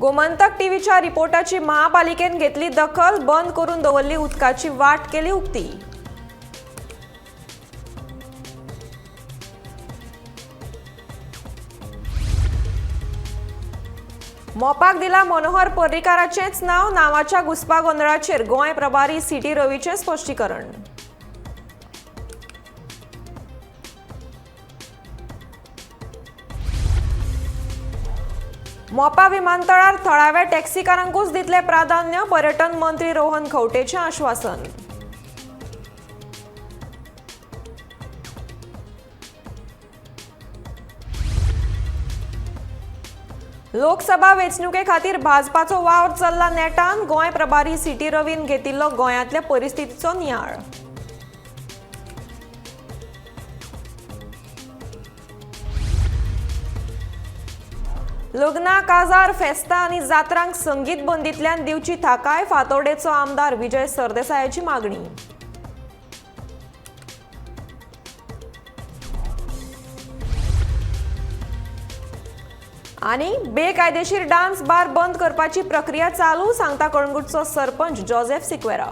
गोमंतक टीव्हीच्या रिपोर्टाची महापालिकेन घेतली दखल, बंद करून दवरली उदकाची वाट केली उक्ती। मोपाक दिला मनोहर पर्रीकाराचेच नाव, नावाच्या घुसपा गोंधळाचेर गोंय प्रभारी सीटी रवीचे स्पश्टीकरण। मोपा विमानतळार थळाव्या टॅक्सीकारांकूच दितले प्राधान्य, पर्यटन मंत्री रोहन खंवटेचे आश्वासन। लोकसभा वेंचणुके खातीर भाजपाचो वावर चल्ला नेटान, गोंय प्रभारी सीटी रवीन घेतिल्लो गोंयांतल्या परिस्थितीचो नियाळ। लग्ना, काजार, फेस्तां आनी जात्रांक संगीत बंदींतल्यान दिवची थाकाय, फातोर्डेचो आमदार विजय सरदेसायाची मागणी। आनी बेकायदेशीर डान्स बार बंद करपाची प्रक्रिया चालू, सांगता कळंगूटचो सरपंच जोसेफ सिक्वेरा।